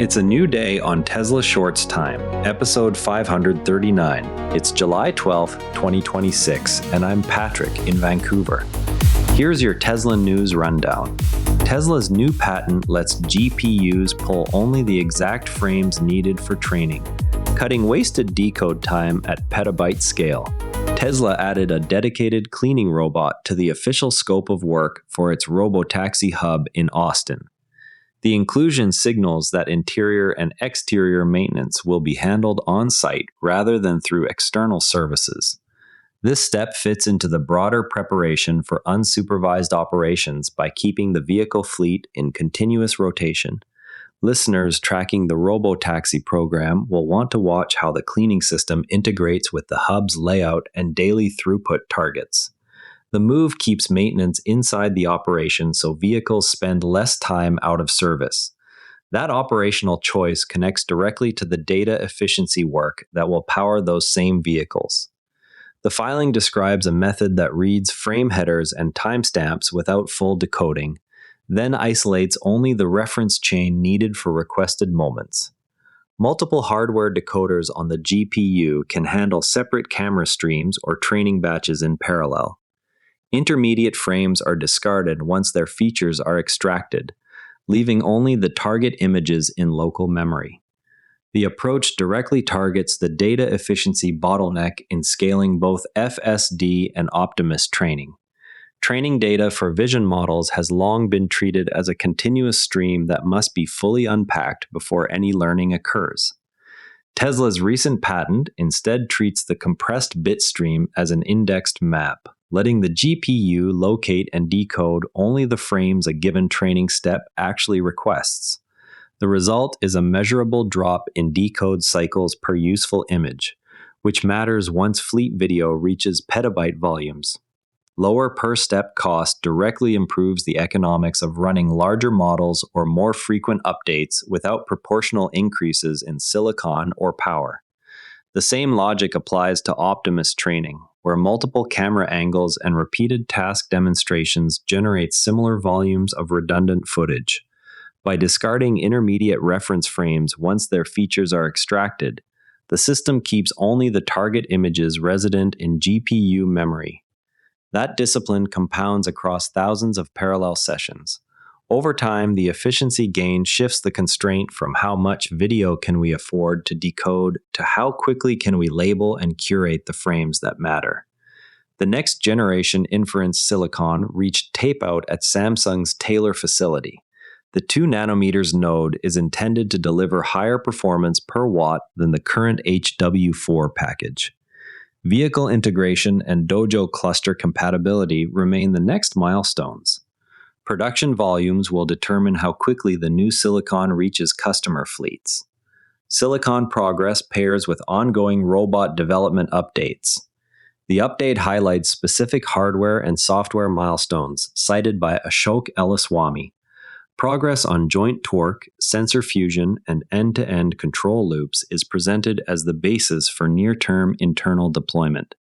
It's a new day on Tesla Shorts Time, episode 539. It's July 12th, 2026, and I'm Patrick in Vancouver. Here's your Tesla news rundown. Tesla's new patent lets GPUs pull only the exact frames needed for training, cutting wasted decode time at petabyte scale. Tesla added a dedicated cleaning robot to the official scope of work for its Robotaxi Hub in Austin. The inclusion signals that interior and exterior maintenance will be handled on-site rather than through external services. This step fits into the broader preparation for unsupervised operations by keeping the vehicle fleet in continuous rotation. Listeners tracking the Robotaxi program will want to watch how the cleaning system integrates with the hub's layout and daily throughput targets. The move keeps maintenance inside the operation so vehicles spend less time out of service. That operational choice connects directly to the data efficiency work that will power those same vehicles. The filing describes a method that reads frame headers and timestamps without full decoding, then isolates only the reference chain needed for requested moments. Multiple hardware decoders on the GPU can handle separate camera streams or training batches in parallel. Intermediate frames are discarded once their features are extracted, leaving only the target images in local memory. The approach directly targets the data efficiency bottleneck in scaling both FSD and Optimus training. Training data for vision models has long been treated as a continuous stream that must be fully unpacked before any learning occurs. Tesla's recent patent instead treats the compressed bit stream as an indexed map, letting the GPU locate and decode only the frames a given training step actually requests. The result is a measurable drop in decode cycles per useful image, which matters once fleet video reaches petabyte volumes. Lower per-step cost directly improves the economics of running larger models or more frequent updates without proportional increases in silicon or power. The same logic applies to Optimus training, where multiple camera angles and repeated task demonstrations generate similar volumes of redundant footage. By discarding intermediate reference frames once their features are extracted, the system keeps only the target images resident in GPU memory. That discipline compounds across thousands of parallel sessions. Over time, the efficiency gain shifts the constraint from how much video can we afford to decode to how quickly can we label and curate the frames that matter. The next generation inference silicon reached tape-out at Samsung's Taylor facility. The 2 nanometers node is intended to deliver higher performance per watt than the current HW4 package. Vehicle integration and Dojo cluster compatibility remain the next milestones. Production volumes will determine how quickly the new silicon reaches customer fleets. Silicon progress pairs with ongoing robot development updates. The update highlights specific hardware and software milestones cited by Ashok Elaswamy. Progress on joint torque, sensor fusion, and end-to-end control loops is presented as the basis for near-term internal deployment.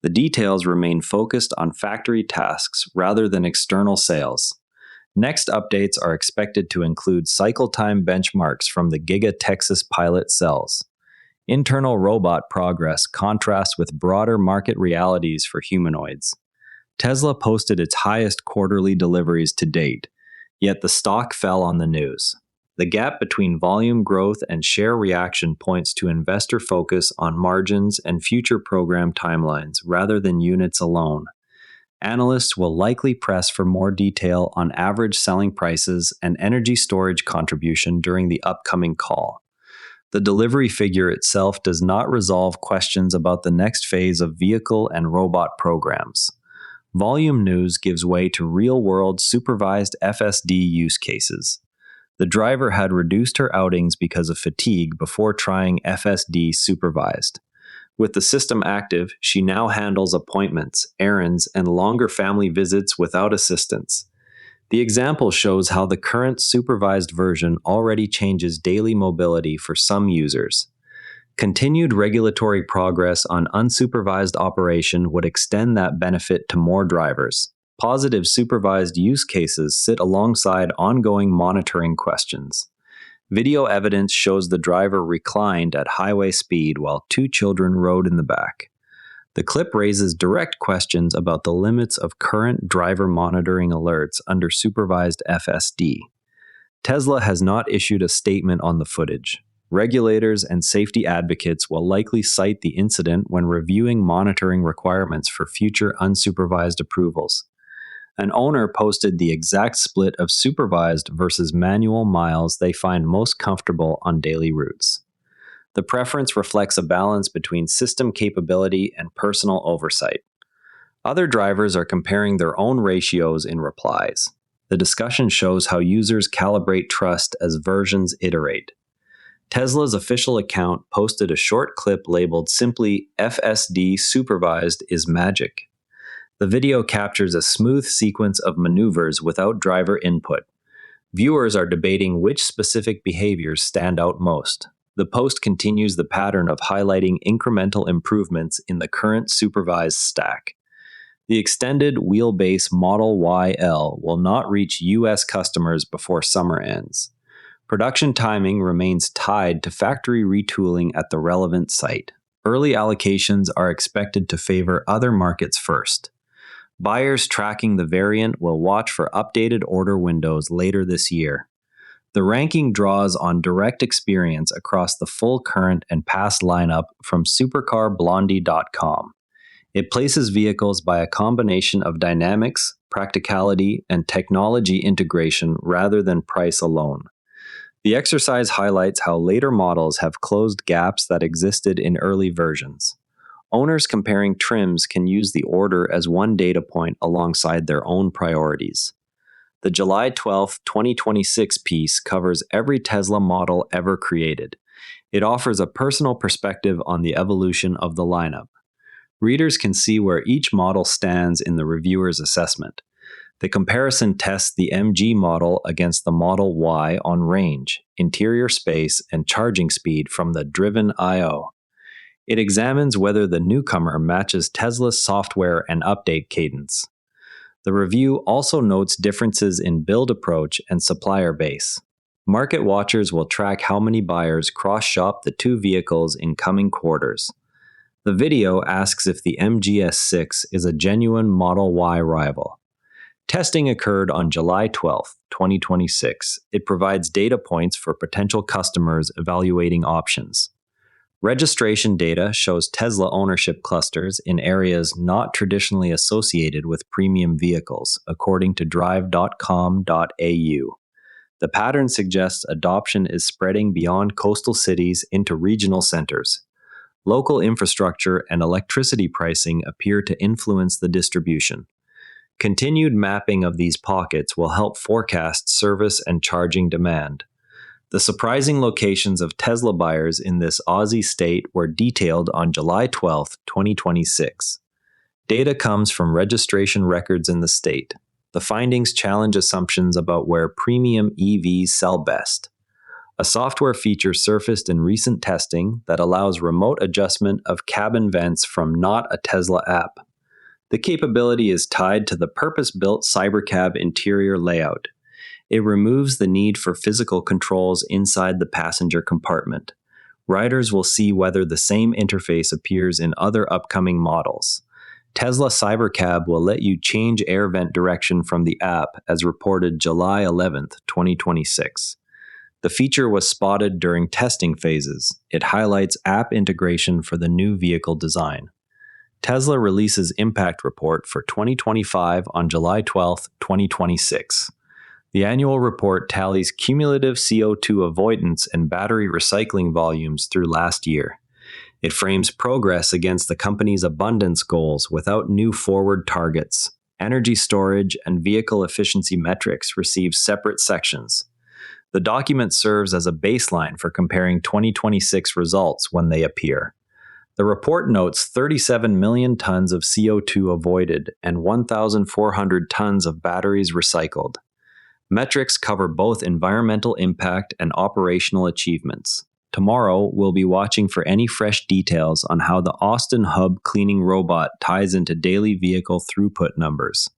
The details remain focused on factory tasks rather than external sales. Next updates are expected to include cycle time benchmarks from the Giga Texas pilot cells. Internal robot progress contrasts with broader market realities for humanoids. Tesla posted its highest quarterly deliveries to date, yet the stock fell on the news. The gap between volume growth and share reaction points to investor focus on margins and future program timelines rather than units alone. Analysts will likely press for more detail on average selling prices and energy storage contribution during the upcoming call. The delivery figure itself does not resolve questions about the next phase of vehicle and robot programs. Volume news gives way to real-world supervised FSD use cases. The driver had reduced her outings because of fatigue before trying FSD supervised. With the system active, she now handles appointments, errands, and longer family visits without assistance. The example shows how the current supervised version already changes daily mobility for some users. Continued regulatory progress on unsupervised operation would extend that benefit to more drivers. Positive supervised use cases sit alongside ongoing monitoring questions. Video evidence shows the driver reclined at highway speed while two children rode in the back. The clip raises direct questions about the limits of current driver monitoring alerts under supervised FSD. Tesla has not issued a statement on the footage. Regulators and safety advocates will likely cite the incident when reviewing monitoring requirements for future unsupervised approvals. An owner posted the exact split of supervised versus manual miles they find most comfortable on daily routes. The preference reflects a balance between system capability and personal oversight. Other drivers are comparing their own ratios in replies. The discussion shows how users calibrate trust as versions iterate. Tesla's official account posted a short clip labeled simply FSD supervised is magic. The video captures a smooth sequence of maneuvers without driver input. Viewers are debating which specific behaviors stand out most. The post continues the pattern of highlighting incremental improvements in the current supervised stack. The extended wheelbase Model YL will not reach U.S. customers before summer ends. Production timing remains tied to factory retooling at the relevant site. Early allocations are expected to favor other markets first. Buyers tracking the variant will watch for updated order windows later this year. The ranking draws on direct experience across the full current and past lineup from supercarblondie.com. It places vehicles by a combination of dynamics, practicality, and technology integration rather than price alone. The exercise highlights how later models have closed gaps that existed in early versions. Owners comparing trims can use the order as one data point alongside their own priorities. The July 12, 2026 piece covers every Tesla model ever created. It offers a personal perspective on the evolution of the lineup. Readers can see where each model stands in the reviewer's assessment. The comparison tests the MG model against the Model Y on range, interior space, and charging speed from the Driven I/O. It examines whether the newcomer matches Tesla's software and update cadence. The review also notes differences in build approach and supplier base. Market watchers will track how many buyers cross-shop the two vehicles in coming quarters. The video asks if the MGS6 is a genuine Model Y rival. Testing occurred on July 12, 2026. It provides data points for potential customers evaluating options. Registration data shows Tesla ownership clusters in areas not traditionally associated with premium vehicles, according to drive.com.au. The pattern suggests adoption is spreading beyond coastal cities into regional centers. Local infrastructure and electricity pricing appear to influence the distribution. Continued mapping of these pockets will help forecast service and charging demand. The surprising locations of Tesla buyers in this Aussie state were detailed on July 12, 2026. Data comes from registration records in the state. The findings challenge assumptions about where premium EVs sell best. A software feature surfaced in recent testing that allows remote adjustment of cabin vents from not a Tesla app. The capability is tied to the purpose-built Cybercab interior layout. It removes the need for physical controls inside the passenger compartment. Riders will see whether the same interface appears in other upcoming models. Tesla Cybercab will let you change air vent direction from the app, as reported July 11, 2026. The feature was spotted during testing phases. It highlights app integration for the new vehicle design. Tesla releases Impact Report for 2025 on July 12, 2026. The annual report tallies cumulative CO2 avoidance and battery recycling volumes through last year. It frames progress against the company's abundance goals without new forward targets. Energy storage and vehicle efficiency metrics receive separate sections. The document serves as a baseline for comparing 2026 results when they appear. The report notes 37 million tons of CO2 avoided and 1,400 tons of batteries recycled. Metrics cover both environmental impact and operational achievements. Tomorrow, we'll be watching for any fresh details on how the Austin Hub cleaning robot ties into daily vehicle throughput numbers.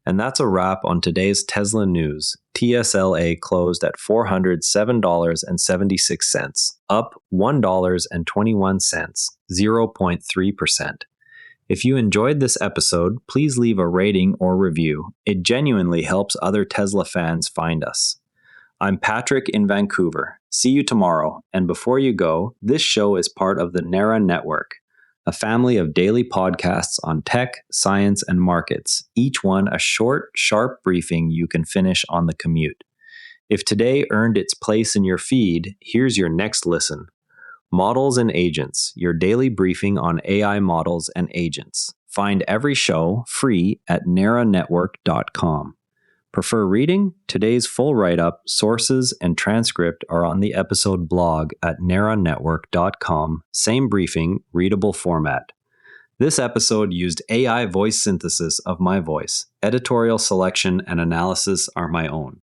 And that's a wrap on today's Tesla news. TSLA closed at $407.76, up $1.21, 0.3%. If you enjoyed this episode, please leave a rating or review. It genuinely helps other Tesla fans find us. I'm Patrick in Vancouver. See you tomorrow. And before you go, this show is part of the NERA Network, a family of daily podcasts on tech, science, and markets, each one a short, sharp briefing you can finish on the commute. If today earned its place in your feed, here's your next listen. Models and Agents, your daily briefing on AI models and agents. Find every show free at neranetwork.com. Prefer reading? Today's full write-up, sources, and transcript are on the episode blog at neranetwork.com. Same briefing, readable format. This episode used AI voice synthesis of my voice. Editorial selection and analysis are my own.